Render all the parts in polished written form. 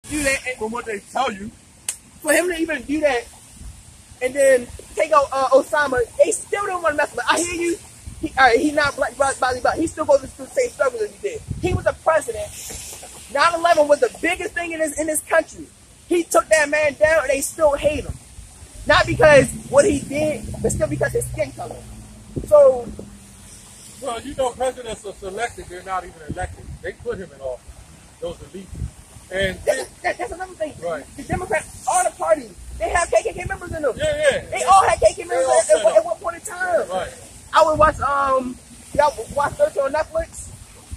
do that, and from what they tell you. for him to even do that, and then take out Osama, they still don't want to mess with him. I hear you. He's not black, but he still goes through the same struggle as he did. He was a president. 9/11 was the biggest thing in this country. He took that man down, and they still hate him. Not because what he did, but still because his skin color. So, well, you know, presidents are selected; they're not even elected. They put him in office. Those elites. And that's another thing. Right. The Democrats, all the parties, they have KKK members in them. Yeah. They all had KKK members at one point in time. Right. I would watch y'all watch 13 on Netflix.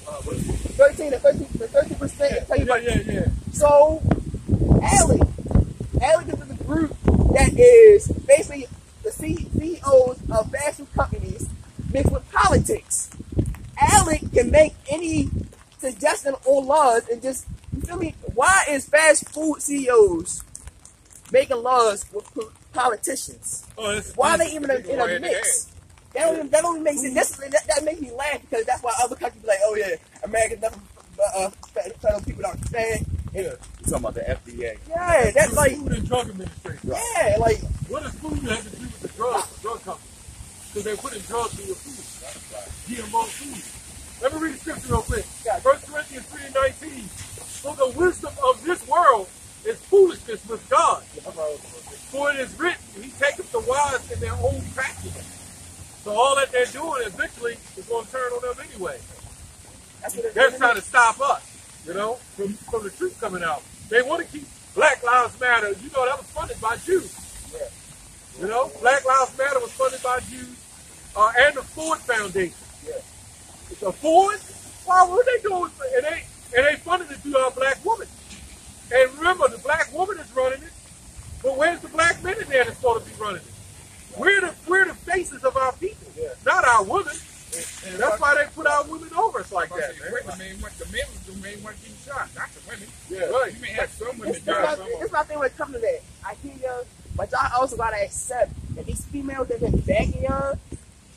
13% tell you about it. Yeah. So Alec is a group that is basically the CEOs of fast food companies mixed with politics. Alec can make any suggestion or laws and just, you feel me? Why is fast food CEOs making laws with politicians? Why are they even in a mix? That don't even make sense. That makes me laugh because that's why other countries be like, oh yeah, America's nothing but people don't understand. Yeah. You're talking about the FDA. Yeah, that's like Food and Drug Administration. Yeah, like what does food have to do with the drug companies? Because they're putting drugs in your food. GMO food. Let me read the scripture real quick. 1 Corinthians 3:19. For the wisdom of this world is foolishness with God. For it is written, He taketh the wise in their own craftiness. So all that they're doing eventually is going to turn on them anyway. They're trying to stop us, you know, from the truth coming out. They want to keep Black Lives Matter. You know, that was funded by Jews. Yeah. You know, Black Lives Matter was funded by Jews and the Ford Foundation. Yeah. The Ford? Why were they doing it? And they funded it through our black woman. And remember, the black woman is running it, but where's the black men in there that's supposed to be running it? We're the faces of our people, not our women. And that's why they put our women over us like that, man. The men was the main one getting shot, not the women. Yeah, right. You may have some women it's my thing when it comes to that. I hear y'all, but y'all also gotta accept that these females that been backing y'all,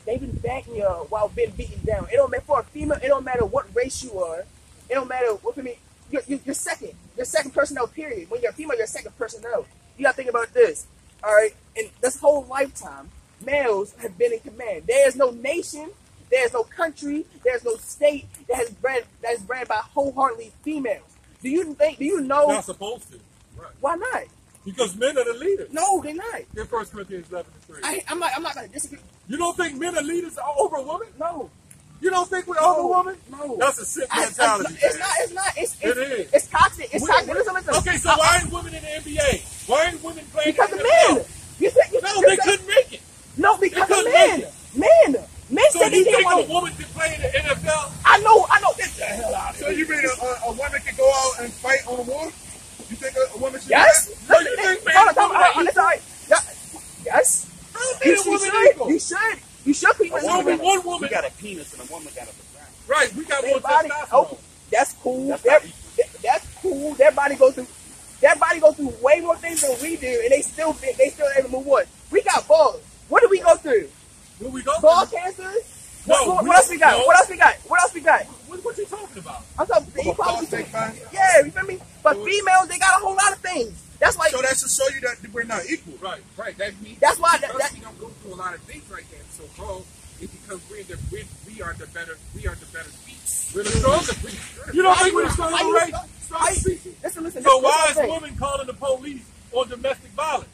they've been backing y'all while being beaten down. It don't matter for a female. It don't matter what race you are. It don't matter what for me. You're second. You're second personnel. Period. When you're a female, you're second personnel. You gotta think about this. All right. In this whole lifetime, males have been in command. There is no nation. There's no country, there's no state that is ran by wholeheartedly females. Do you know? Not supposed to. Right. Why not? Because men are the leaders. No, they're not. In 1 Corinthians 11:3. I'm not gonna disagree. You don't think men are leaders over women? No. You don't think we're over women? No. That's a sick mentality. It's not. It is. It's toxic. It's toxic. Listen. Okay, so why ain't women in the NBA? Why ain't women playing Because in of the men. NFL? No, they couldn't make it. No, because They of couldn't men. make it. Men. Men So said they you didn't think want a woman can play in the NFL? I know. Get the hell out of So here. you mean a woman can go out and fight on a war? You think a woman should Yes. do that? So you think men Hold and women on. are That's all right. Yes. I don't think a woman equal. You should. You should be. There's only one woman. We got a penis and a woman got a vagina. Right, we got Their more body, testosterone. that's cool. That's That's cool. Their body goes through way more things than we do, and they still able to move on. We got balls. What do we go through? Where we go? Ball cancer. No, What else we got? no. What else we got? What you talking about? I'm talking the equality. prostate cancer? Yeah, you feel me? But females, they got a whole lot of things. That's why. So that should show you that we're not equal. Right. That means That's why- because we don't go through a lot of things like that. So called it's because we are the better species. We're the stronger people. You don't think we're the stronger race? Stronger species? Listen. So why this is thing. women calling the police on domestic violence?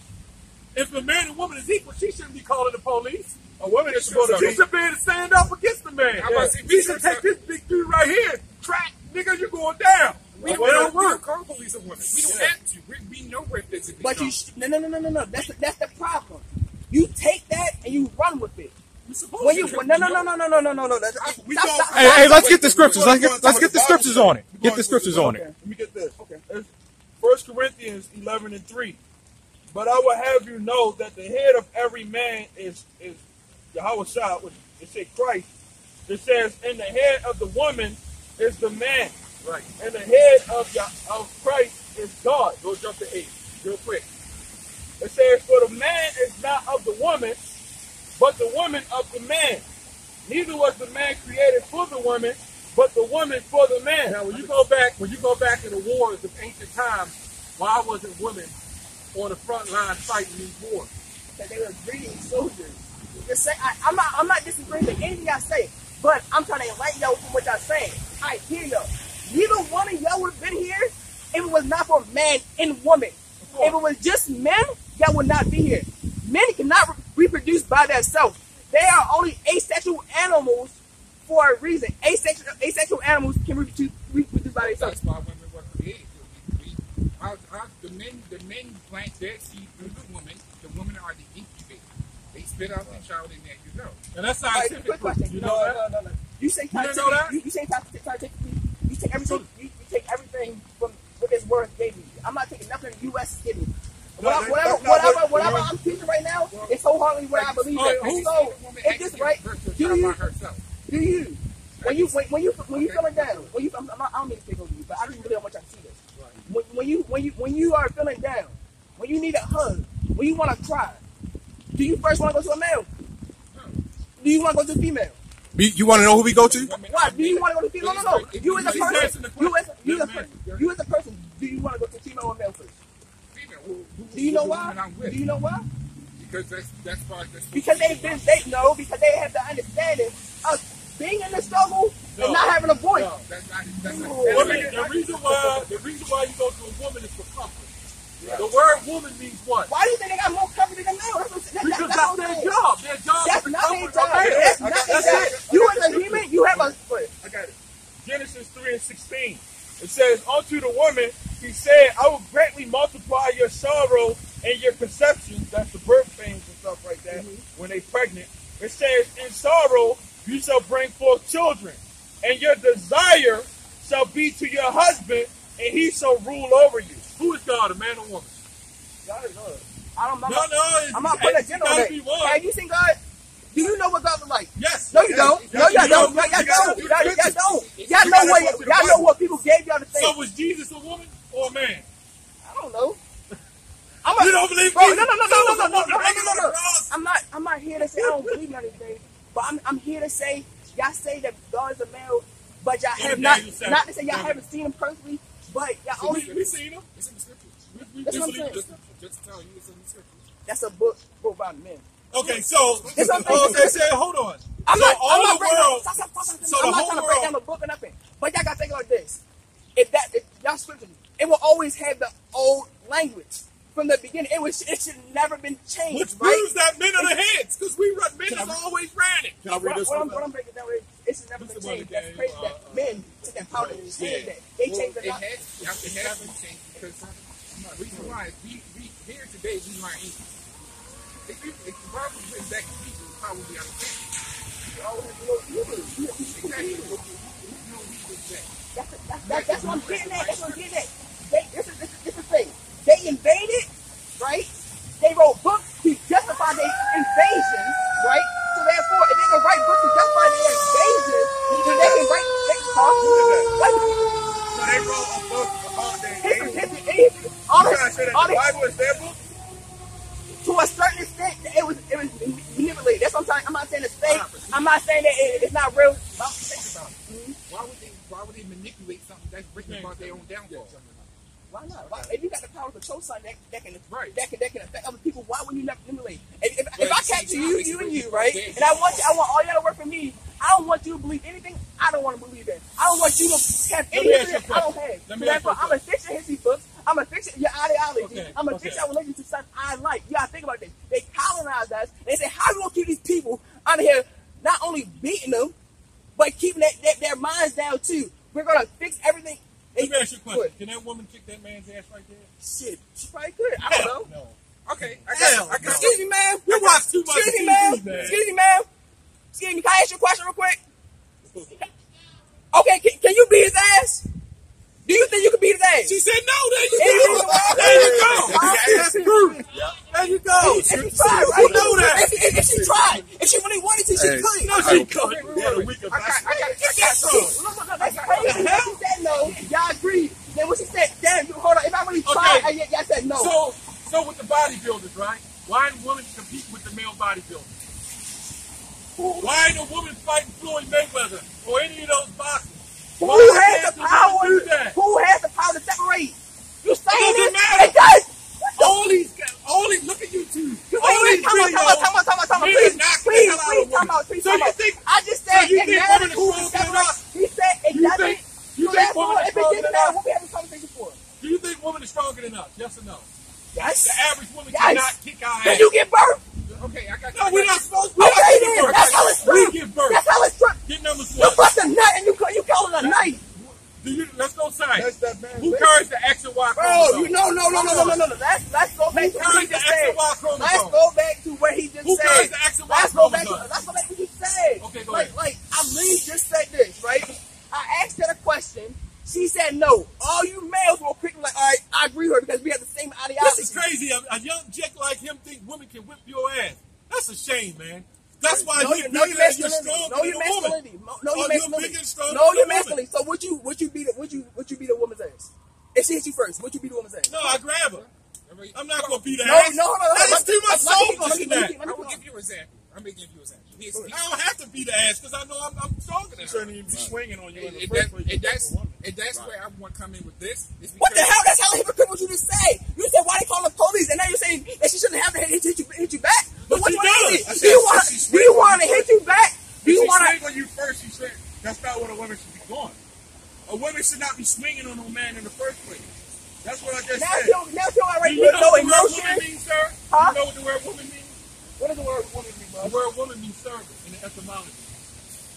If a man and woman is equal, she shouldn't be calling the police. A woman is supposed to She be. should be able to stand up against the man. How about see, He should take this big dude right here. Track, nigga, you're going down. We It don't don't work. call police on women. We don't have to. We know where physically. But you no. That's the problem. You take that and you run with it. When you no. Hey, let's get the scriptures. Let's get the scriptures on it. Get the scriptures on it. Let me get this. Okay. It's 1 Corinthians 11:3. But I will have you know that the head of every man is Yahweh Shah, which it says Christ. It says, and the head of the woman is the man. Right. And the head of Christ is God. Go jump to 8 real quick. It says, for the man is not of the woman, but the woman of the man. Neither was the man created for the woman, but the woman for the man. Now, when you go back in the wars of ancient times, why wasn't women on the front line fighting these wars? That they were breeding soldiers. Just say, I'm not disagreeing with anything I say, but I'm trying to enlighten y'all from what y'all saying. I hear y'all. Neither one of y'all would have been here if it was not for man and woman. If it was just men, y'all would not be here. Men cannot reproduce by themselves. They are only asexual animals for a reason. Asexual animals can reproduce by themselves. That's why women were created. The men plant their seed through the woman. The women are the incubator. They spit out the child, and there you go. And that's All right, scientific. quick question. You know that? No. You say You didn't know that? You say scientifically. You take everything. You take everything from what this word gave me. I'm not taking nothing the U.S. is giving me. Whatever I'm teaching right now, it's wholeheartedly what I believe in. So, it's just right. Do you? When you feeling down, I don't mean to take over you, but I really don't want y'all to see this. When you are feeling down, when you need a hug, when you want to cry, do you first want to go to a male? Do you want to go to a female? You want to know who we go to? Why? Do you want to go to a female? No. You as a person. You as a person. Do you want to go to a female or male first? Do you know why? Do you know why? Because that's part of the Because because they have the understanding of being in the struggle and not having a voice. No, that's not. The reason why you go to a woman is for comfort. Yeah. The word woman means what? Why do you think they got more comfort than male? Because that's their job. Their job That's is not their comfort. job. Okay. That's not their job. You as a human, you have a. I got it. Genesis 3:16. It says, unto the woman, he said, I will greatly multiply your sorrow and your conceptions. That's the birth pains and stuff like that when they pregnant. It says, in sorrow you shall bring forth children, and your desire shall be to your husband, and he shall rule over you. Who is God, a man or woman? God is God. I'm not putting a gender on gotta that. be one. Have you seen God? Do you know what God looks like? Yes. No, you don't. No, y'all don't. Y'all don't. Y'all know what people gave y'all to think. So was Jesus a woman or a man? I don't know. You don't believe Bro, me? no. I'm not here to say I don't believe in anything, but I'm here to say y'all say that God is a male, but y'all have not to say y'all haven't seen him personally, but y'all only. We seen him. It's in the scriptures. That's what I'm saying. Just tell you it's in the scriptures. That's a book about men. Okay, so That's what I'm saying. hold on. I'm So not all the trying world. to break down the book or nothing. But y'all gotta think about this. If y'all scripture, it will always have the old language from the beginning. It should never been changed. Which right? proves that men are the heads, because men has always ran it. Can I read this What one? I'm breaking down is it should never been changed. That's crazy that men took that power to change that. They changed it. It has been changed because the reason why is we here today we learn English. If the Bible was written back in Hebrew, it probably be understand. You always have to know Hebrew. Exactly. That's what I'm getting at. That's what I'm getting at. This is the thing. They invaded, right? They wrote books to justify their invasion, right? So therefore, if they can write books to justify their invasion, then they can write. So they wrote a book about their History. All You trying to say that the Bible is their book? To a certain extent, it was manipulated. That's what I'm saying. I'm not saying it's fake. I'm not saying that it's not real. Why would they manipulate something that's written about their own downfall? Why not? If you got the power to control something that can affect other people, why would you not manipulate? If I capture you and you, right? And I want all y'all to work for me. I don't want you to believe anything I don't want to believe in. I don't want you to have anything that I don't have. So therefore, I'm gonna fix your history books. I'm gonna fix your ideology. I'm gonna fix your religion to something I like. You gotta think about this. They colonized us. They say, how are we gonna keep these people out of here? Not only beating them, but keeping their minds down too. We're gonna fix everything. Let me ask you a question. Can that woman kick that man's ass right there? Shit, she probably could. I don't know. No. Okay, Excuse me, ma'am. You watch too much Excuse me, TV, ma'am. man. Excuse me, ma'am. Excuse me. Can I ask you a question real quick? Okay, can you beat his ass? Do you think you can beat his ass? She said no. There you go. There you go. That's proof. There you go. If she tried, right? You know that. If she tried, if she really wanted to, she could. No, she could. That's crazy. If she said no, y'all agreed. Then when she said, damn, hold on, if I really tried, y'all said no. So with the bodybuilders, right? Why ain't women compete with the male bodybuilders? Why ain't a woman fighting Floyd Mayweather or any of those boxers? Who has the power to separate? You saying It doesn't this? matter. please So come you up. think? I just So said you it think matters women are who stronger the than us? He said it You doesn't. think- you so think therefore, women are if it stronger didn't than matter, us? what we having a conversation for? Do you think women are stronger than us? Yes or no? Yes. The average woman Yes. cannot kick our Did ass. you give birth? Okay, I got. No, we're not supposed to. Okay, then. That's how it's We true. give birth. That's how it's true. Get numbers You one. bust a nut and you call it a knife. Let's go science. That's that man. Who carries the X and Y Bro, chromosome? you no. Let's go back to what he just said. Let's go back to what he just Who said. carries the X and Y Let's go back to chromosome? what he said. Okay, go ahead. Like Ali just said this, right? I asked her a question. She said no. All you males will quickly like, all right, I agree with her because we have the same ideology. This is crazy. A young chick like him think women can whip your ass. That's a shame, man. That's why Know you're your masculinity. stronger Know than your a woman. masculinity. Know Oh, your you're masculinity. big and strong Know than your a woman. masculinity. So would you beat a woman's ass? If she hit you first, would you beat a woman's ass? No, I grab her. I'm not going to beat her No, ass. no. That is too much soldiers in that. I will give you an example. I'm gonna give you an example. I don't have to beat her ass because I know I'm stronger than her. Shouldn't even be swinging on you in the And first place. that's where I want to come in with this. Is What the because- hell? That's how hypocritical you just say. You said why they call the police, and now you're saying that she shouldn't have to hit you back. But But which she one does. is I it? said Do you want to hit you back? Do you She want swing to? on you first. She said that's not what a woman should be doing. A woman should not be swinging on a man in the first place. That's what I just Now said. you already Do you put know no what the word emotion. woman means, sir? Huh? You know what the word woman means? What does the word woman mean, The bro? word woman means servant in the etymology.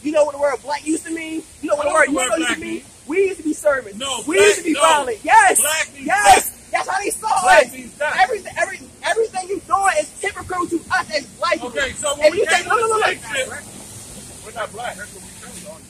You know what the word black used to mean? You know what I the know word what the word used black to mean? means. We used to be servants. No, we black- used to be no. violent. Yes. Black means yes. death. That's how they saw Black us. means death. Everything you doing is hypocritical to us as black people. Okay, so And when we you say, came no, on no, the no, no. slave ship, we're not black. That's what we tell you.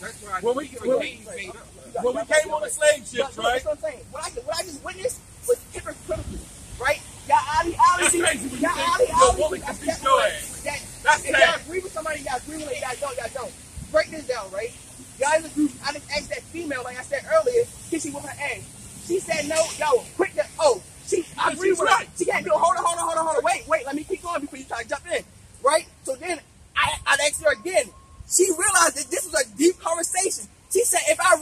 That's why When we- the when games made up. When we came on the slave ships, But right? that's what I'm saying. What I just witnessed was hypocritical, right? Y'all That's ideology. crazy when you Y'all think your ideology. woman can beat your ass. That's If y'all sad. agree with somebody, y'all agree with it, y'all don't. Break this down, right? Y'all in the group, I just asked that female, like I said earlier, can she whip her ass? She said no, yo, quick to, I agree she's with her. right. She can't do it. Hold on. Wait, let me keep going before you try to jump in. Right? So then I asked her again. She realized that this was a deep conversation. She said, if I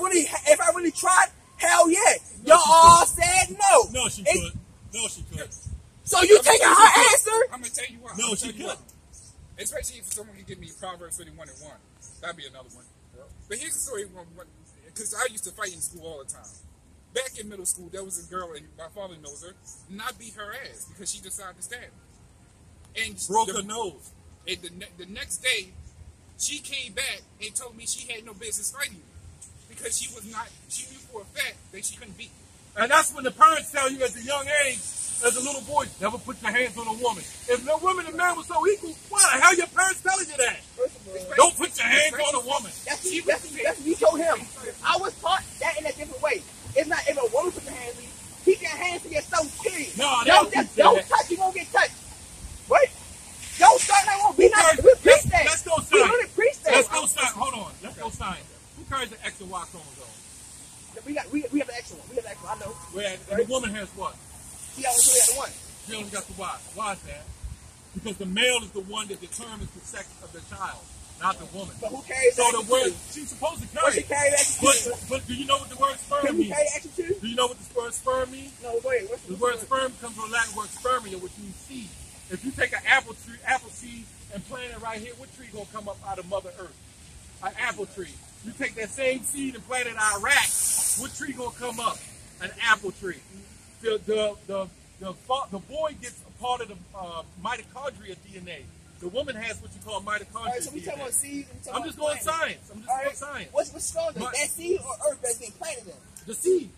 really tried, hell yeah. Y'all all said no. No, she It- could. No, she could. So you taking her answer? I'm gonna tell you why. No, I'm she gonna tell you why. couldn't. Especially if someone can give me Proverbs 31:1. That'd be another one. But here's the story, because I used to fight in school all the time. Back in middle school, there was a girl, and my father knows her, and I beat her ass because she decided to stab me. And Broke the- her nose. And the next day, she came back and told me she had no business fighting me because she knew for a fact that she couldn't beat me. And that's when the parents tell you at a young age, as a little boy, never put your hands on a woman. If no woman and man was so equal, why the hell your parents telling you that? First of all, Don't put your hands on a woman. That's what you told him. I was taught that in a different way. It's not if a woman puts her hands on you, keep your hands to yourself, period. No, don't that. touch, you won't get touched. What? Don't start that one. We preach that. Let's go We science. really preach that. Let's go science. Hold on. Let's go science. Who carries the X and Y chromosome? We have the extra one. I know. Where the woman has what? She always only got the one. She only got the Y. Why is that? Because the male is the one that determines the sex of the child, not the woman. But who carries So the the word extra she's supposed to two? What she carry. carry extra two? But do you know what the word Can sperm we means? carry extra two? Do you know what the word sperm means? No, wait. What's The word sperm comes from the Latin word spermia, which means seed. If you take an apple seed and plant it right here, what tree gonna come up out of Mother Earth? An apple tree. You take that same seed and plant it in Iraq, what tree gonna come up? An apple tree. The boy gets a part of the mitochondria DNA. The woman has what you call mitochondria All right, so we talking DNA. about seeds. I'm just going science. I'm just All going right. science. What's stronger, But- that seed or earth that's being planted in? The seed.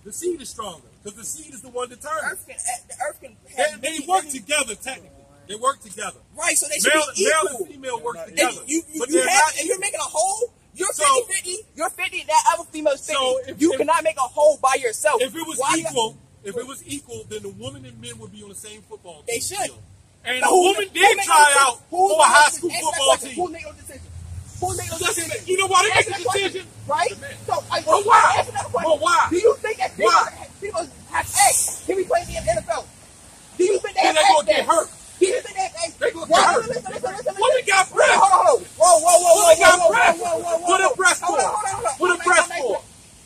The seed is stronger because the seed is the one determined. The earth can have They many, work many- together technically. They work together. Right, so they should Male be equal. and female work And together. you but have, they're not and you're making a whole. You're So- 50-50. You're 50. That other female's 50. So if- you if- cannot make a whole by yourself. If it was Why- equal, then the woman and men would be on the same football team. They should. field. And Now, the woman did try out for a high school football team. Who made those decisions? Who made those decisions? You know why they make Answer the that question, decision? right? So, But why? Answer that question. But why? Do you think that Why? people have eggs? Can we play in the NFL? Do you think they Then have they eggs? gonna get there? hurt. Do you think they have eggs? They gonna Well, get hurt. Listen. Women got breasts. Hold on. Whoa. Women got breasts. What a breast Hold for? on. What a breast for?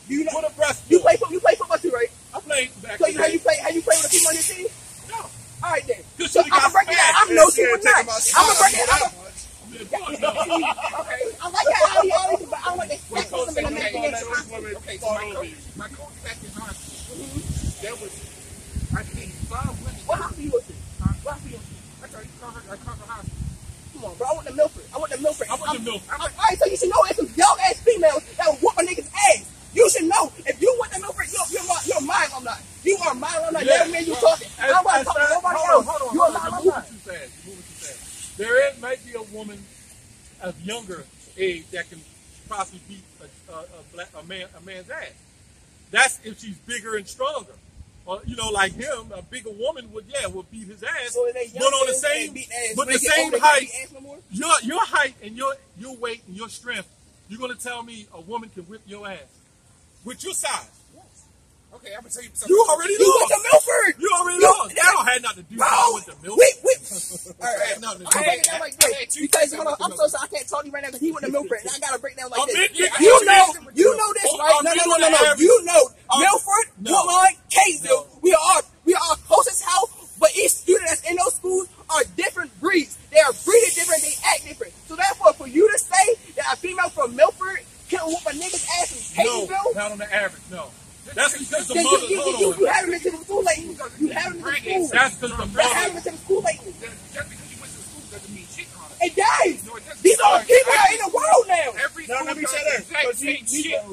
Do you know? What a breast You for? play football too, right? I played back So in you the how day. you play with a team on your team? No. All right then. Good So shit, I'm got breaking fat. that. I'm no She team ain't with that. taking my I'm shot. breaking That that. much. I like how he always, but I don't like that sexism in the man. Okay, so my coach back in high school, there was, I think, 5 women. What high school you went to? What high school you went to? I come from high school. Come on, bro. I went to Milford. I went to Milford. Alright, so you should know there's some young ass females that will whoop a nigga's ass. You should know. If you went to Milford, you're my alumni. You are my alumni. Every man you talking. I don't want to talk to nobody else. You are my alumni. There might be a woman of younger age that can possibly beat a man's ass. That's if she's bigger and stronger. Or, you know, like him, a bigger woman would beat his ass. So but on the same, height, your height and your weight and your strength, you're gonna tell me a woman can whip your ass with your size? Okay, I'm gonna tell you something. You already You went to Milford. You already know. That don't have nothing to do with I went to Milford. Alright, nothing to I'm do. breaking down like this because hold on, I'm so sorry I can't talk to you right now because he went to Milford and I gotta break down like this. You know this, right? No. You know Milford, Woodlawn, Kaysville. We are closest house, but each student that's in those schools are different breeds. They are breeded different. They act different. So therefore, for you to say that a female from Milford can whoop a nigga's ass in Kaysville, no, not on the average. No. That's because the mother. You haven't been to the school lately. You haven't been to the school. That's because the You haven't mother. been to the school lately. Just because you went to school doesn't mean shit on it. It does. These are people that are in the world now. Every No, school let me does say the that. exact Because same shit.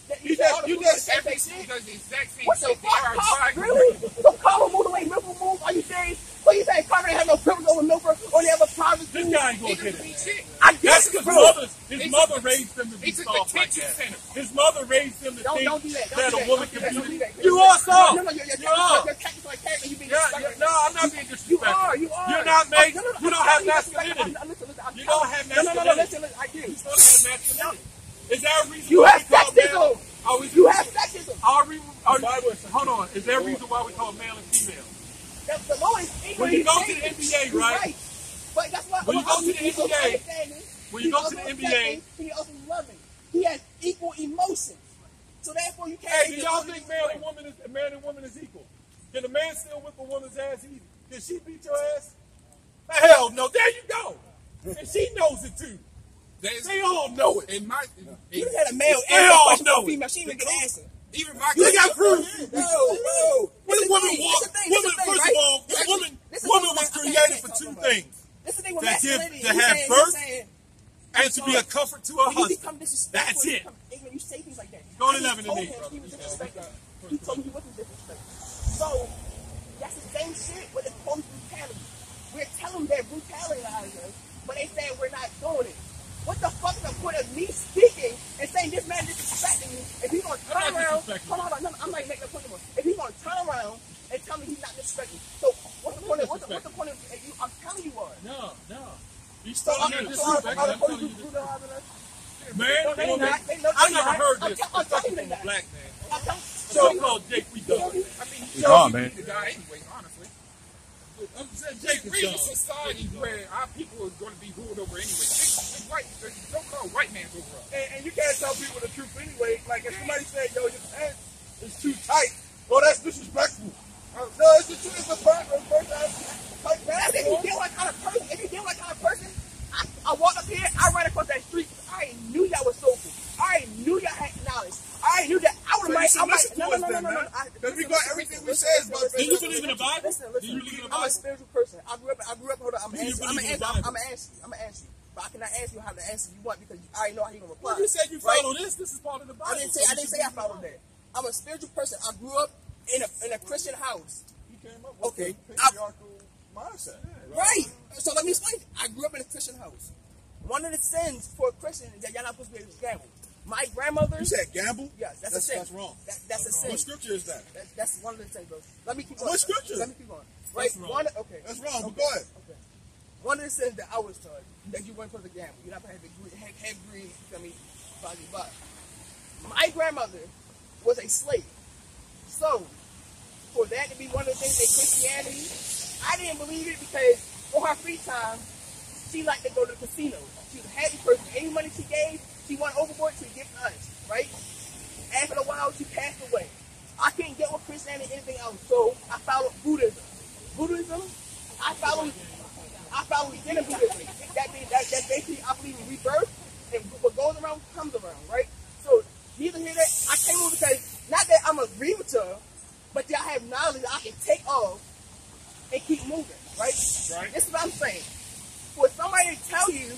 Every school does the exact same What the shit. They are fuck? trying to Really? So Carlo moved away Milford move? Are you serious? So you saying Carlo didn't have no privilege over Milford or they have a private school? This guy ain't gonna It get doesn't mean it. shit. I That's guess because his mother raised him to be It's a soft like detention that. center. His mother raised him to Don't think do that. that a woman can Don't do be. that. You are soft. No, You you're are. catching like character. You being Yeah, disrespectful. no, I'm not being disrespectful. You are. You're not made. No, You don't have masculinity. You don't have masculinity. Listen, I do. You don't have masculinity. Is there a reason You why have we call male? sexism. You have sexism. Hold on. Is there a reason why we call male and female? The law is English. When you go to the NBA, right? But that's why When you go to the NBA, he also loving. He has equal emotions. So therefore you can't. Hey, do y'all think man and woman is equal? Can a man still whip a woman's ass easy? Can she beat your ass? Hell no. There you go. And she knows it too. They all know it. In my, You had a male They and all a question know for a it. female. She didn't get an answer. even my You got proof. No. When a woman walks, first of all, woman was created for two things. This is the thing with That give- masculinity. to You have saying- birth you saying- And to be a comfort to her When you husband. become disrespectful, That's you it. become ignorant, you say things like that. Go on I 11 told and him 8, he was disrespectful. He told me he wasn't disrespectful. So, that's the same shit with the police brutality. We're telling them they're brutalizing us, but they say we're not doing it. What the fuck is the point of me speaking and saying this man disrespecting me if he's going to turn around? Hold on, no, I'm not making a point anymore. If he's going to turn around and tell me he's not disrespecting me. So, what's the point of, what's the point of, I'm telling you what. No. You So, started to disrespect. are the I'm police telling you. brutalizing us? Man, No, they woman, not. They know I they never not. heard I'm this. telling Especially you from a that. black man. So, So-called Jake, we done. I mean, We gone, man. to die anyway, honestly. I'm saying Jake is We're in a done. society where our people are going to be ruled over anyway. The so-called white man's over us. And you can't tell people the truth anyway. Like if somebody said, "Yo, your pants is too tight," well, that's disrespectful. No, it's the truth. It's a person. That's if you deal with that kind of person. If you deal with that kind of person, I walk up here, I ran across that street. I knew y'all was soulful. I knew y'all had knowledge. I knew that I would have no. Because we got everything we say is about Do you believe in the Bible? Listen. Do you believe in the I'm a Bible? spiritual person. I grew up. Hold on. I'm Do you gonna believe in the answer. Bible? I'm gonna answer you. But I cannot ask you how to answer you want because I already know how you're gonna reply. Well, you said you follow this. This is part of the Bible. I didn't say I followed that. I'm a spiritual person. I grew up in a Christian house. You came up with Okay. a patriarchal mindset. Right. So let me explain. I grew up in a Christian house. One of the sins for a Christian is that you're not supposed to be able to gamble. My grandmother. You said gamble? Yeah, that's a sin. That's wrong. That's a sin. What scripture is that? That's one of the things, bro. Let me keep going. What scripture? Let me keep going. Right. That's wrong. Okay. That's wrong, but go ahead. Okay. One of the sins that I was taught that you weren't supposed to gamble. You're not supposed to have greed. You feel me? Blah blah blah. My grandmother was a slave, so for that to be one of the things in Christianity, I didn't believe it because on her free time, she liked to go to the casino. She was a happy person. Any money she gave, she went overboard to give to us, right? After a while, she passed away. I couldn't get with Christianity or anything else, so I followed Buddhism. I followed Zen Buddhism. That's basically but y'all have knowledge that I can take off and keep moving, right? Right. This is what I'm saying. For somebody to tell you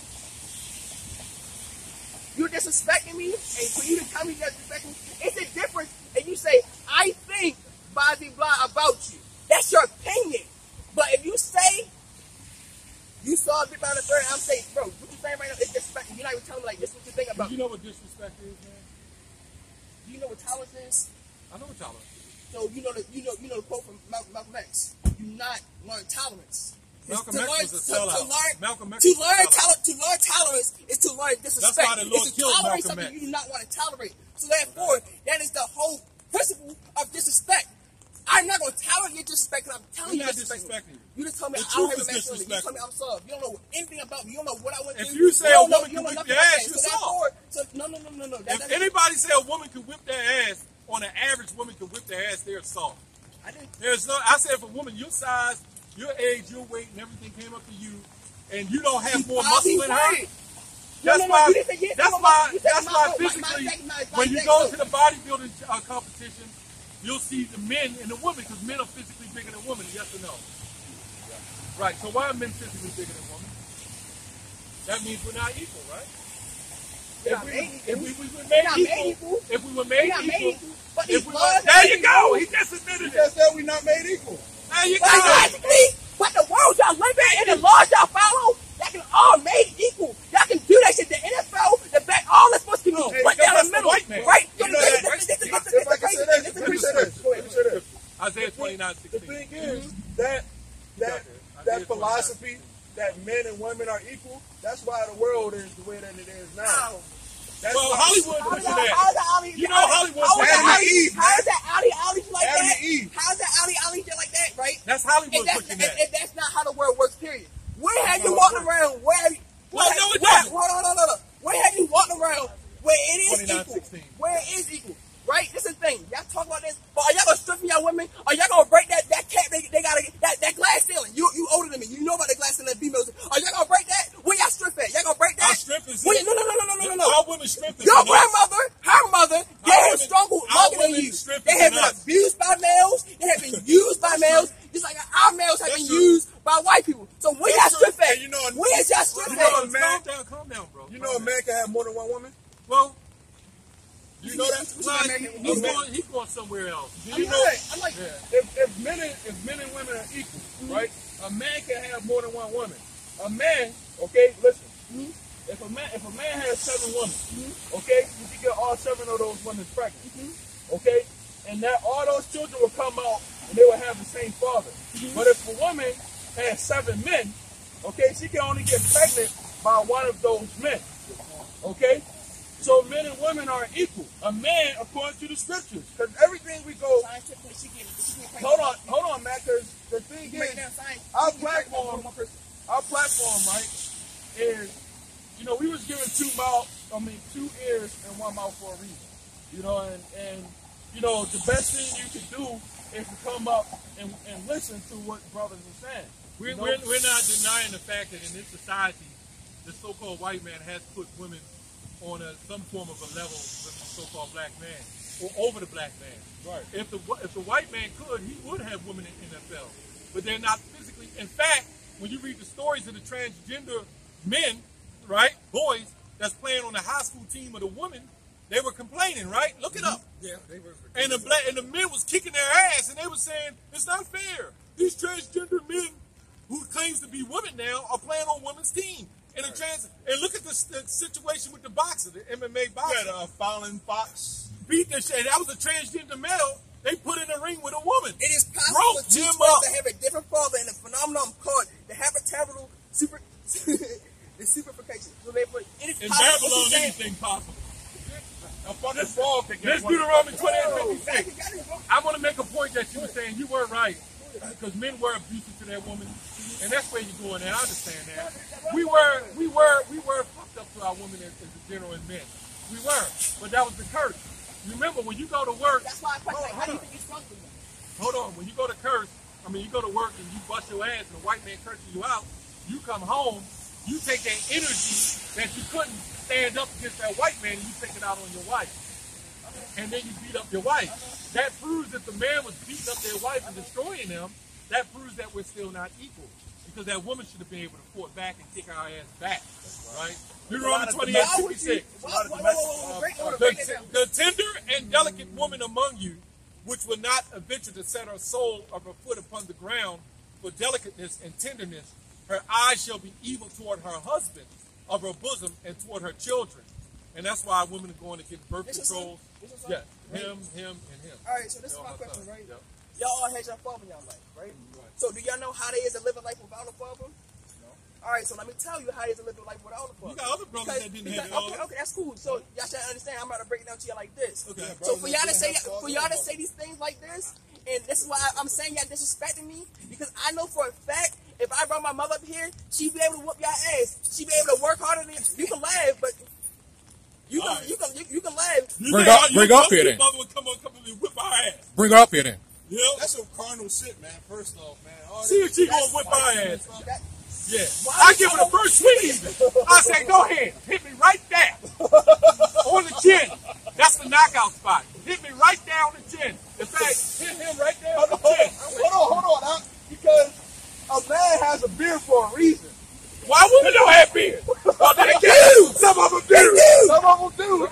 you're disrespecting me, and for you to tell me you're disrespecting me, it's a difference. And you say, I think blah, blah, blah about you. That's your opinion. But if you say, you saw a bit about the third, I'm saying, bro, what you saying right now is disrespecting. You're not even telling me, like, this is what you think about You me. know what disrespect is, man? Do you know what tolerance is? I know what tolerance is. So you know the quote from Malcolm X. Do not learn tolerance. Malcolm X was a sellout. Malcolm X To was a learn sellout. tolerance is to learn disrespect. That's why the Lord it's to killed tolerate Malcolm something X. you do not want to tolerate. So therefore, that is the whole principle of disrespect. I'm not going to tolerate your disrespect because I'm telling You're you not disrespecting disrespecting me. You just told me The I don't truth have a is masculinity. You told me I'm soft. You don't know anything about me. You don't know what I went If through. you say a don't know- woman you can don't know whip nothing your about ass, that. you're therefore, soft. no. If anybody say a woman can whip their ass, on an average woman can whip their ass, they're soft. I didn't. I said if a woman your size, your age, your weight, and everything came up to you, and you don't have more muscle in her, that's why physically, when you go to the bodybuilding competition, you'll see the men and the women, because men are physically bigger than women, yes or no? Right, so why are men physically bigger than women? That means we're not equal, right? If we were made equal, but these laws are there you made go, equal. he just admitted He it. just said we're not made equal. There you But go. logically, what the world y'all live in and the laws y'all follow, y'all can all made equal. Y'all can do that shit. The NFL, the back, all this supposed to be split down the middle, white man. right? You know that, right? If I can say this, let me say this. Isaiah 29:16. The thing is that philosophy that men and women are equal, that's why the world is the way that it is now. That's Well, why Hollywood pushing that. Hollywood You know Hollywood's How is Adam that and Eve, How is that Ali like Adam that? and Eve. How is that Ali like that, right? That's Hollywood pushing that. If that's not how the world works, period. Where have you walked around? Where have you? Well, no, it doesn't. Hold on. Where have you walked around where it is 29:16. equal? Where it is equal, right? This is the thing. Y'all talk about this, but are y'all gonna strip y'all women? Are y'all gonna break that cap? They gotta that glass ceiling. You older than me. You know about the glass ceiling. Females. Are y'all gonna break that? Where y'all strip at? Y'all gonna break that? Our strength is No. Our women's strength is Your enough. grandmother, her mother, they have women- struggled our longer than women's you. strength They is have been enough. abused by males. They have been used by males. Just like our males have That's been true. used by white people. So where y'all That's strip true. at? And you know- Where's y'all strip you at? know, man. Calm down, bro. You know a man can have more than one woman? Well, You know that? he's going somewhere else. Do you know I'm like, if men and women are equal, right? A man can have more than one woman. A man, okay, listen. If a man has 7 women, okay, you can get all 7 of those women pregnant, okay, and that all those children will come out and they will have the same father. But if a woman has 7 men, okay, she can only get pregnant by one of those men, okay. So men and women are equal. A man, according to the scriptures, because everything we go. Hold on, Matt. Because the thing is, our platform, right, is, you know, we was given 2 ears and 1 mouth for a reason. You know, and you know, the best thing you can do is to come up and listen to what brothers are saying. We're not denying the fact that in this society, the so-called white man has put women on some form of a level with the so-called black man, or over the black man. Right. If the white man could, he would have women in NFL, but they're not physically. In fact, when you read the stories of the transgender men, right, boys that's playing on the high school team of the women, they were complaining, right? Look it up. Yeah, they were. And the men was kicking their ass, and they were saying it's not fair. These transgender men who claims to be women now are playing on women's team. And and look at the situation with the boxer, the MMA boxer. Yeah, Fallon Fox. Beat the shit. That was a transgender male. They put in a ring with a woman. It is possible Broke for 2 him twins up. to have a different father in a phenomenon called the habitable the superfication. So therefore, it is In possible. Babylon, to say- anything possible. A fucking frog can get Let's one. Deuteronomy 28:56. Yo, I want to make a point that you were saying you weren't right. Because men were abusive to their women. And that's where you're going at. I understand that. We were fucked up to our women as a general and men. We were. But that was the curse. Remember, when you go to work, That's why I question, like, how do you think you shrunk them? hold on, when you go to you go to work and you bust your ass and a white man curses you out, you come home, you take that energy that you couldn't stand up against that white man and you take it out on your wife. And then you beat up your wife. that proves that the man was beating up their wife and destroying them. That proves that we're still not equal. Because that woman should have been able to fought back and kick our ass back. Right? Deuteronomy 28:56. The tender and delicate woman among you, which will not venture to set her sole of her foot upon the ground for delicateness and tenderness, her eyes shall be evil toward her husband of her bosom and toward her children. And that's why women are going to get birth control. Yeah, him, and him. All right, so this is my question, right? Yep. Y'all all had your father in your life, right? So do y'all know how they is to live a life without a father? No. All right, so let me tell you how they is to live a life without a father. You got other brothers that didn't have it. Okay, that's cool. So y'all should understand. I'm about to break it down to you like this. Okay. So for y'all to say these things like this, and this is why I'm saying y'all disrespecting me, because I know for a fact if I brought my mother up here, she'd be able to whoop y'all ass. She'd be able to work harder than you can laugh, but you can laugh. Bring her up here then. Mother would come and whip our ass. Bring her up here then. Yeah. That's some carnal shit, man. First off, man. See if she gonna whip our ass. Yeah. Why I give her the first swing. I say, go ahead. Hit me right there. On the chin. That's the knockout spot. Hit me right there on the chin. In fact, hit him right there on the chin. Hold on. Because a man has a beard for a reason. Why women don't have beard? Well, they do. Some of them do. Some of them do.